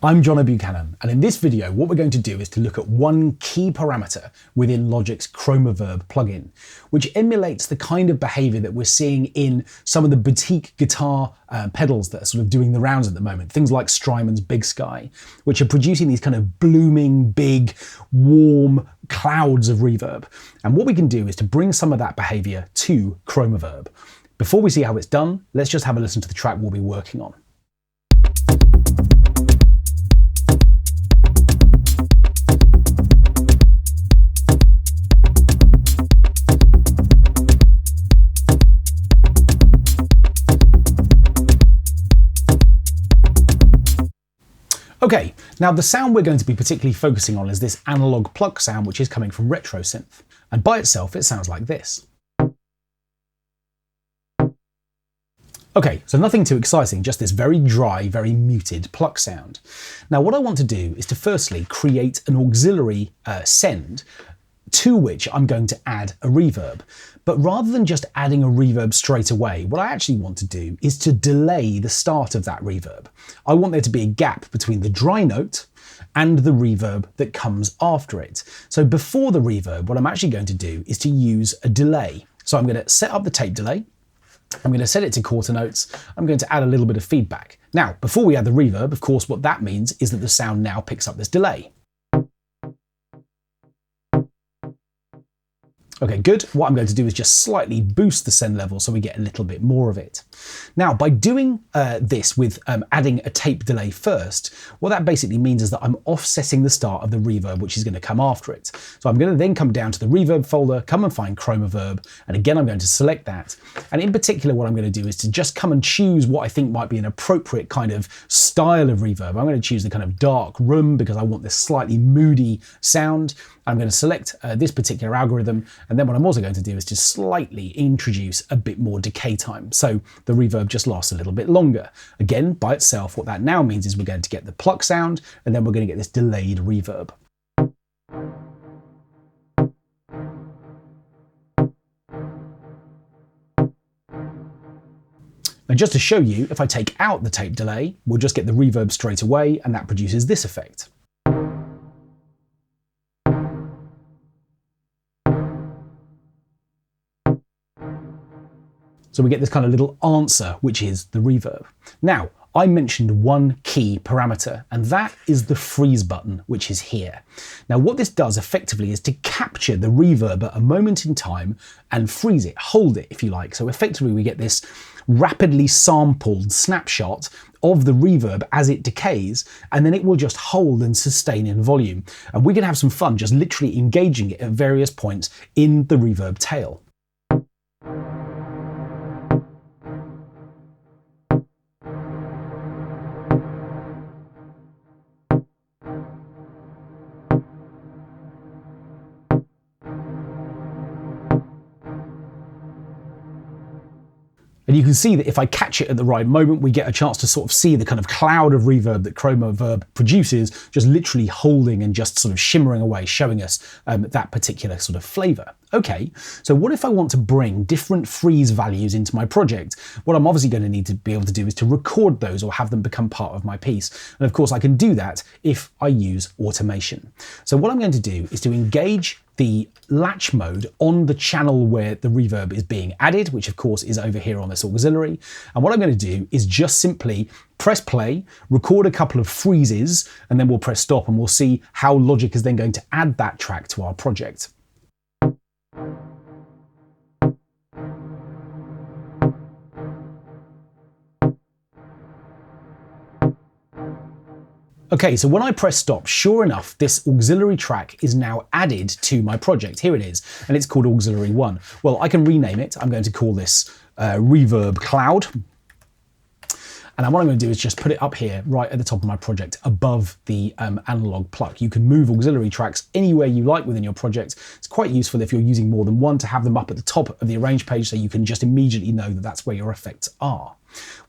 I'm Jono Buchanan, and in this video what we're going to do is to look at one key parameter within Logic's Chromaverb plugin, which emulates the kind of behaviour that we're seeing in some of the boutique guitar pedals that are sort of doing the rounds at the moment. Things like Strymon's Big Sky, which are producing these kind of blooming, big, warm clouds of reverb. And what we can do is to bring some of that behaviour to Chromaverb. Before we see how it's done, let's just have a listen to the track we'll be working on. Okay, now the sound we're going to be particularly focusing on is this analog pluck sound, which is coming from Retro Synth. And by itself, it sounds like this. Okay, so nothing too exciting, just this very dry, very muted pluck sound. Now what I want to do is to firstly create an auxiliary send to which I'm going to add a reverb. But rather than just adding a reverb straight away, what I actually want to do is to delay the start of that reverb. I want there to be a gap between the dry note and the reverb that comes after it. So before the reverb, what I'm actually going to do is to use a delay. So I'm going to set up the tape delay. I'm going to set it to quarter notes. I'm going to add a little bit of feedback. Now, before we add the reverb, of course, what that means is that the sound now picks up this delay. Okay, good. What I'm going to do is just slightly boost the send level so we get a little bit more of it. Now, by doing this with adding a tape delay first, what that basically means is that I'm offsetting the start of the reverb, which is going to come after it. So I'm going to then come down to the reverb folder, come and find Chromaverb, and again, I'm going to select that. And in particular, what I'm going to do is to just come and choose what I think might be an appropriate kind of style of reverb. I'm going to choose the kind of dark room because I want this slightly moody sound. I'm going to select this particular algorithm, and then what I'm also going to do is just slightly introduce a bit more decay time. So the reverb just lasts a little bit longer. Again, by itself, what that now means is we're going to get the pluck sound, and then we're going to get this delayed reverb. And just to show you, if I take out the tape delay, we'll just get the reverb straight away, and that produces this effect. So we get this kind of little answer, which is the reverb. Now, I mentioned one key parameter, and that is the freeze button, which is here. Now, what this does effectively is to capture the reverb at a moment in time and freeze it, hold it, if you like. So effectively, we get this rapidly sampled snapshot of the reverb as it decays, and then it will just hold and sustain in volume. And we can have some fun just literally engaging it at various points in the reverb tail. And you can see that if I catch it at the right moment, we get a chance to sort of see the kind of cloud of reverb that Chromaverb produces, just literally holding and just sort of shimmering away, showing us that particular sort of flavour. Okay, so what if I want to bring different freeze values into my project? What I'm obviously going to need to be able to do is to record those or have them become part of my piece. And of course, I can do that if I use automation. So what I'm going to do is to engage the latch mode on the channel where the reverb is being added, which of course is over here on this auxiliary. And what I'm going to do is just simply press play, record a couple of freezes, and then we'll press stop and we'll see how Logic is then going to add that track to our project. Okay, so when I press stop, sure enough, this auxiliary track is now added to my project. Here it is, and it's called Auxiliary 1. Well, I can rename it. I'm going to call this Reverb Cloud. And what I'm going to do is just put it up here, right at the top of my project, above the analog pluck. You can move auxiliary tracks anywhere you like within your project. It's quite useful if you're using more than one to have them up at the top of the arrange page so you can just immediately know that that's where your effects are.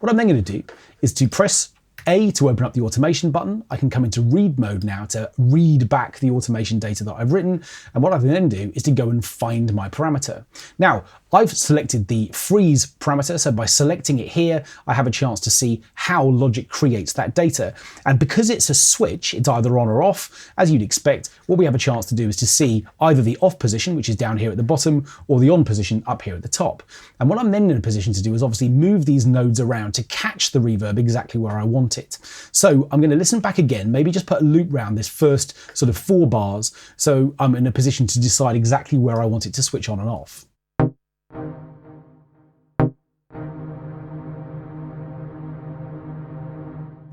What I'm then going to do is to press A, to open up the automation button. I can come into read mode now to read back the automation data that I've written. And what I can then do is to go and find my parameter. Now, I've selected the freeze parameter, so by selecting it here, I have a chance to see how Logic creates that data. And because it's a switch, it's either on or off, as you'd expect, what we have a chance to do is to see either the off position, which is down here at the bottom, or the on position up here at the top. And what I'm then in a position to do is obviously move these nodes around to catch the reverb exactly where I want it. So I'm going to listen back again, maybe just put a loop round this first sort of 4 bars, so I'm in a position to decide exactly where I want it to switch on and off.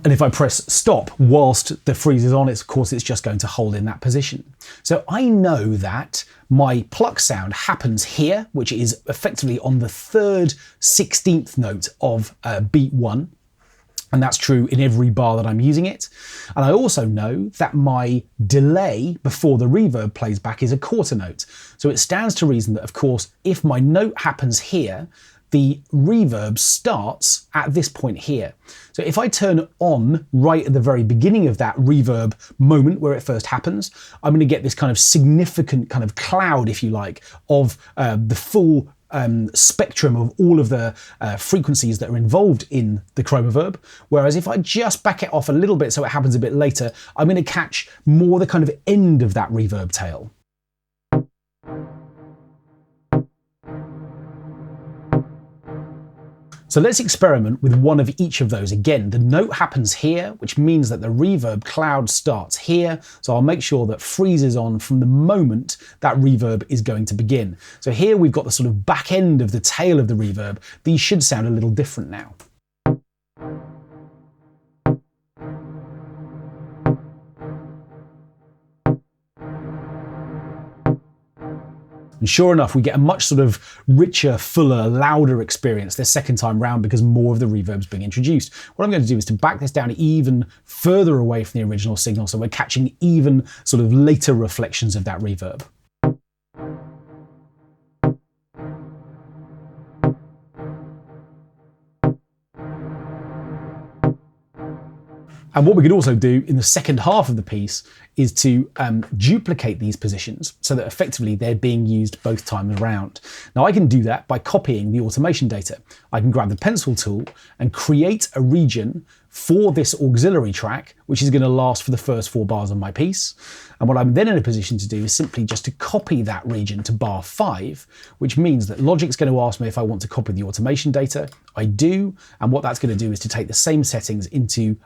And if I press stop whilst the freeze is on, of course it's just going to hold in that position. So I know that my pluck sound happens here, which is effectively on the 3rd 16th note of beat 1. And that's true in every bar that I'm using it. And I also know that my delay before the reverb plays back is a quarter note. So it stands to reason that, of course, if my note happens here, the reverb starts at this point here. So if I turn on right at the very beginning of that reverb moment where it first happens, I'm going to get this kind of significant kind of cloud, if you like, of the full spectrum of all of the frequencies that are involved in the Chromaverb. Whereas if I just back it off a little bit so it happens a bit later, I'm going to catch more the kind of end of that reverb tail. So let's experiment with one of each of those. Again, the note happens here, which means that the reverb cloud starts here. So I'll make sure that freeze is on from the moment that reverb is going to begin. So here we've got the sort of back end of the tail of the reverb. These should sound a little different now. And sure enough, we get a much sort of richer, fuller, louder experience this second time round because more of the reverb's being introduced. What I'm going to do is to back this down even further away from the original signal so we're catching even sort of later reflections of that reverb. And what we could also do in the second half of the piece is to duplicate these positions so that effectively they're being used both times around. Now I can do that by copying the automation data. I can grab the pencil tool and create a region for this auxiliary track, which is going to last for the first 4 bars of my piece. And what I'm then in a position to do is simply just to copy that region to bar 5, which means that Logic's going to ask me if I want to copy the automation data. I do, and what that's going to do is to take the same settings into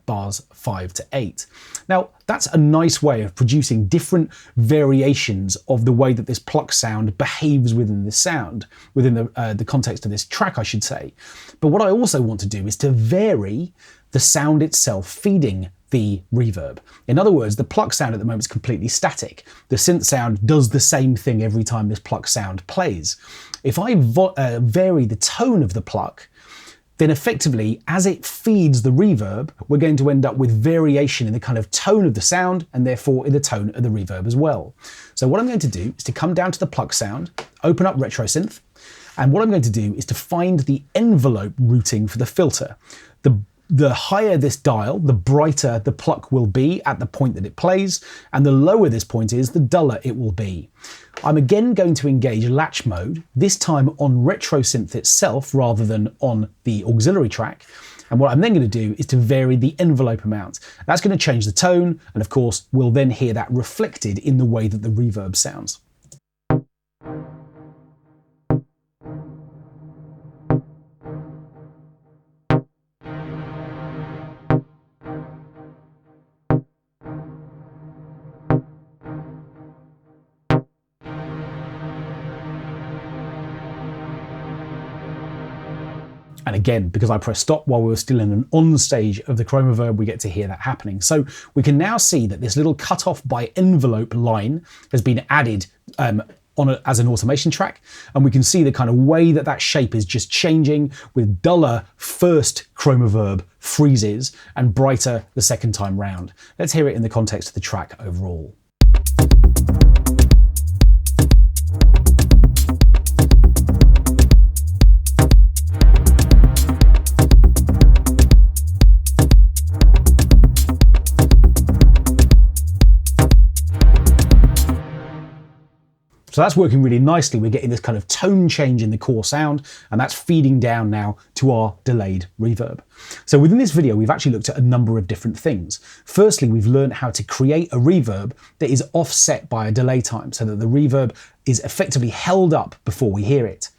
bars 5 to 8. Now, that's a nice way of producing different variations of the way that this pluck sound behaves within this sound, within the context of this track, I should say. But what I also want to do is to vary the sound itself feeding the reverb. In other words, the pluck sound at the moment is completely static. The synth sound does the same thing every time this pluck sound plays. If I vary the tone of the pluck, then effectively, as it feeds the reverb, we're going to end up with variation in the kind of tone of the sound and therefore in the tone of the reverb as well. So what I'm going to do is to come down to the pluck sound, open up Retro Synth, and what I'm going to do is to find the envelope routing for the filter. The higher this dial, the brighter the pluck will be at the point that it plays, and the lower this point is, the duller it will be. I'm again going to engage latch mode, this time on Retro Synth itself rather than on the auxiliary track. And what I'm then going to do is to vary the envelope amount. That's going to change the tone, and of course, we'll then hear that reflected in the way that the reverb sounds. And again, because I pressed stop while we were still in an on stage of the Chromaverb, we get to hear that happening. So we can now see that this little cutoff by envelope line has been added as an automation track. And we can see the kind of way that that shape is just changing with duller first Chromaverb freezes and brighter the second time round. Let's hear it in the context of the track overall. So that's working really nicely. We're getting this kind of tone change in the core sound, and that's feeding down now to our delayed reverb. So within this video, we've actually looked at a number of different things. Firstly, we've learned how to create a reverb that is offset by a delay time so that the reverb is effectively held up before we hear it.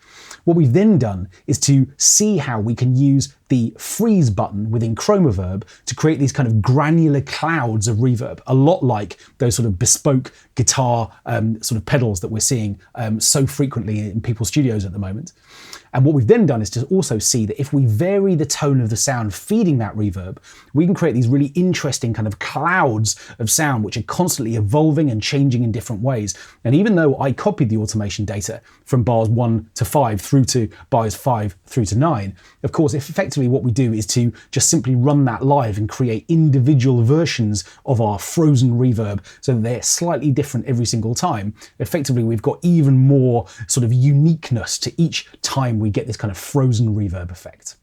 What we've then done is to see how we can use the freeze button within Chromaverb to create these kind of granular clouds of reverb, a lot like those sort of bespoke guitar sort of pedals that we're seeing so frequently in people's studios at the moment. And what we've then done is to also see that if we vary the tone of the sound feeding that reverb, we can create these really interesting kind of clouds of sound which are constantly evolving and changing in different ways. And even though I copied the automation data from bars 1 to 5 through to bars 5 through to 9, of course, effectively what we do is to just simply run that live and create individual versions of our frozen reverb so that they're slightly different every single time. Effectively, we've got even more sort of uniqueness to each time we get this kind of frozen reverb effect.